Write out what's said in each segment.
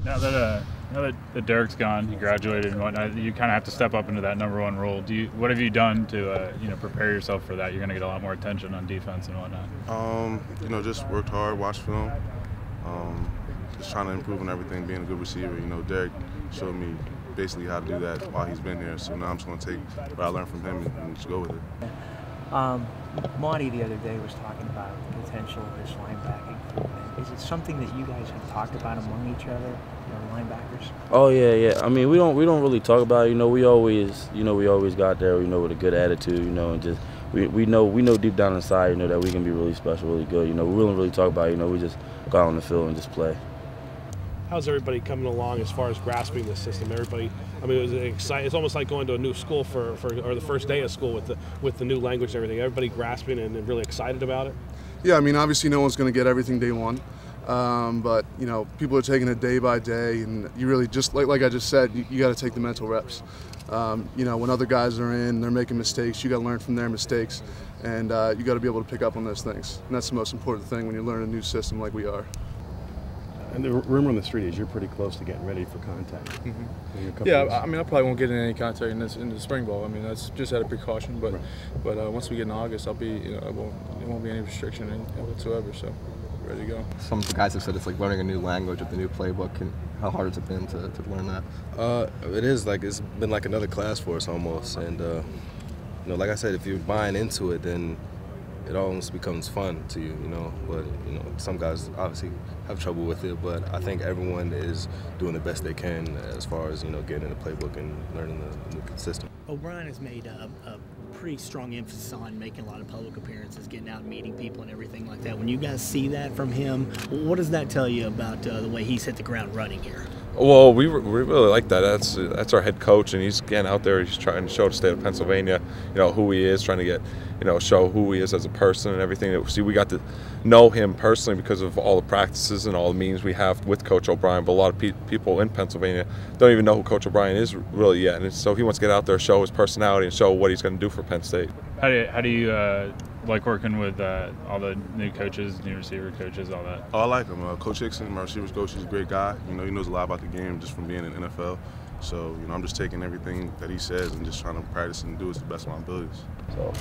Now that Derek's gone, he graduated and whatnot, you kind of have to step up into that #1 role. What have you done to prepare yourself for that? You're going to get a lot more attention on defense and whatnot. Just worked hard, watched film, just trying to improve on everything, being a good receiver. Derek showed me basically how to do that while he's been here. So now I'm just going to take what I learned from him and just go with it. Mauti the other day was talking about the potential of this linebacking. Is it something that you guys have talked about among each other, linebackers? Oh yeah. I mean, we don't really talk about it. We always got there. With a good attitude. And just we know deep down inside, that we can be really special, really good. We don't really talk about it. We just go out on the field and just play. How's everybody coming along as far as grasping the system? Everybody, I mean, it's almost like going to a new school or the first day of school with the new language and everything. Everybody grasping and really excited about it. Yeah, I mean, obviously no one's going to get everything day one, but people are taking it day by day, and you really just like I just said, you got to take the mental reps. When other guys are in, they're making mistakes. You got to learn from their mistakes, and you got to be able to pick up on those things. And that's the most important thing when you learn a new system like we are. And the rumor on the street is you're pretty close to getting ready for contact. Mm-hmm. Yeah, I mean, I probably won't get in any contact in the spring ball. I mean, that's just out of precaution. But once we get in August, I'll be, there won't be any restriction whatsoever. So, ready to go. Some of the guys have said it's like learning a new language with the new playbook. And how hard has it been to learn that? It is it's been like another class for us almost. And like I said, if you're buying into it, then it almost becomes fun to you, But some guys obviously have trouble with it. But I think everyone is doing the best they can as far as getting in the playbook and learning the new system. O'Brien has made a pretty strong emphasis on making a lot of public appearances, getting out and meeting people and everything like that. When you guys see that from him, what does that tell you about the way he's hit the ground running here? Well, we really like that. That's our head coach, and he's getting out there. He's trying to show the state of Pennsylvania, who he is, trying to get, show who he is as a person and everything. See, we got to know him personally because of all the practices and all the meetings we have with Coach O'Brien. But a lot of people in Pennsylvania don't even know who Coach O'Brien is really yet. And so he wants to get out there, show his personality, and show what he's going to do for Penn State. How do you like working with all the new coaches, new receiver coaches, all that? Oh, I like him. Coach Hickson, my receivers coach, he's a great guy. He knows a lot about the game just from being in the NFL. So, I'm just taking everything that he says and just trying to practice and do it to the best of my abilities. So,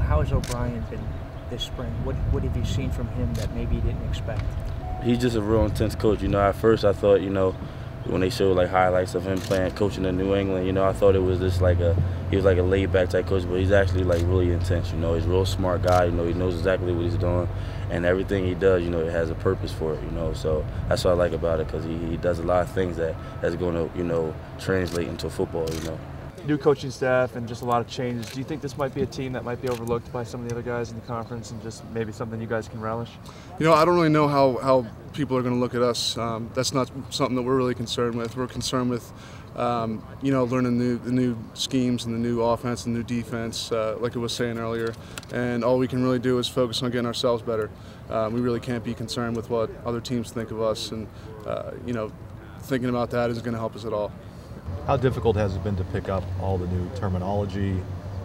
how has O'Brien been this spring? What have you seen from him that maybe you didn't expect? He's just a real intense coach. At first I thought, when they showed highlights of him coaching in New England, I thought it was just he was like a laid-back type coach, but he's actually really intense. He's a real smart guy. He knows exactly what he's doing, and everything he does, it has a purpose for it. So that's what I like about it, because he does a lot of things that's going to translate into football. New coaching staff and just a lot of changes. Do you think this might be a team that might be overlooked by some of the other guys in the conference, and just maybe something you guys can relish? I don't really know how people are going to look at us. That's not something that we're really concerned with. We're concerned with, learning the new schemes and the new offense and the new defense, like I was saying earlier. And all we can really do is focus on getting ourselves better. We really can't be concerned with what other teams think of us, and thinking about that isn't going to help us at all. How difficult has it been to pick up all the new terminology,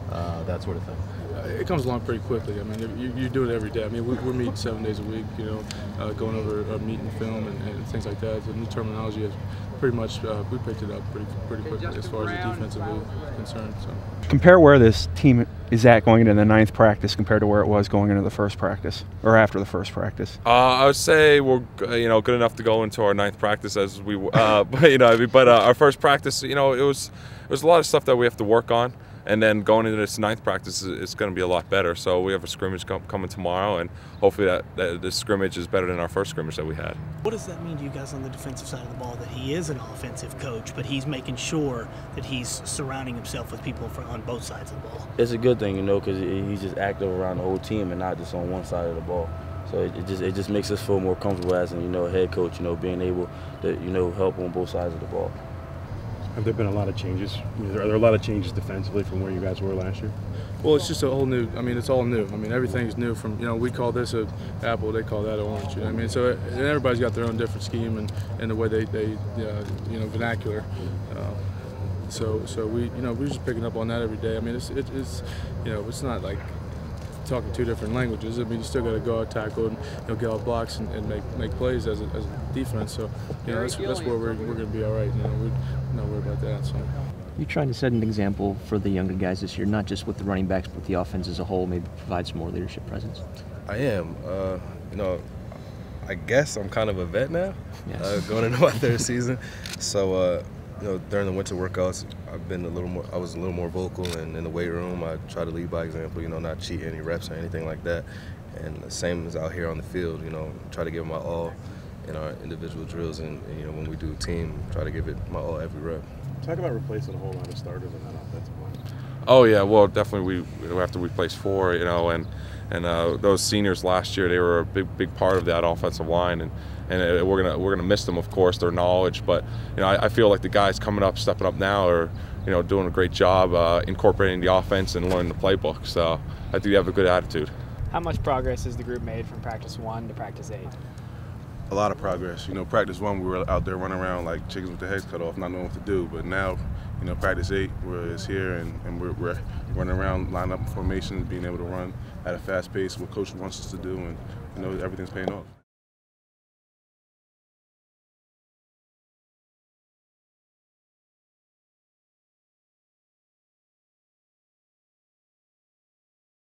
that sort of thing? It comes along pretty quickly. I mean, you do it every day. I mean, we're meeting 7 days a week, going over meeting film and things like that. The new terminology is pretty much, we picked it up pretty quickly as far as the defensively concerned. So. Compare where this team is at going into the 9th practice compared to where it was going into the first practice, or after the first practice. I would say we're good enough to go into our 9th practice as we, but our first practice, it was a lot of stuff that we have to work on. And then going into this 9th practice, it's going to be a lot better. So we have a scrimmage coming tomorrow, and hopefully that this scrimmage is better than our first scrimmage that we had. What does that mean to you guys on the defensive side of the ball, that he is an offensive coach, but he's making sure that he's surrounding himself with people on both sides of the ball? It's a good thing, because he's just active around the whole team and not just on one side of the ball. So it just makes us feel more comfortable as a head coach, being able to help on both sides of the ball. Have there been a lot of changes? Are there a lot of changes defensively from where you guys were last year? Well, it's just a whole new. I mean, it's all new. I mean, everything's new. From we call this a apple, they call that an orange. I mean, so and everybody's got their own different scheme and the way they vernacular. So we we're just picking up on that every day. I mean, it's not like talking two different languages. I mean, you still got to go out, tackle, and get out blocks and make plays as a defense. So that's where we're going to be all right. We're not worried about that. So. You're trying to set an example for the younger guys this year, not just with the running backs, but the offense as a whole. Maybe provide some more leadership presence. I am. I guess I'm kind of a vet now, yes. Going into my third season. So, during the winter workouts, I was a little more vocal, and in the weight room, I try to lead by example. Not cheat any reps or anything like that. And the same as out here on the field. Try to give my all in our individual drills, and when we do team, try to give it my all every rep. Talk about replacing a whole lot of starters in that offensive line. Oh yeah, well definitely we have to replace 4, and those seniors last year, they were a big part of that offensive line, and we're gonna miss them, of course, their knowledge, but I feel like the guys coming up, stepping up now are doing a great job incorporating the offense and learning the playbook. So I think they have a good attitude. How much progress has the group made from practice 1 to practice 8? A lot of progress. Practice 1, we were out there running around like chickens with their heads cut off, not knowing what to do. But now, practice 8, it's here, and we're running around, lining up in formations, being able to run at a fast pace, what coach wants us to do, and everything's paying off.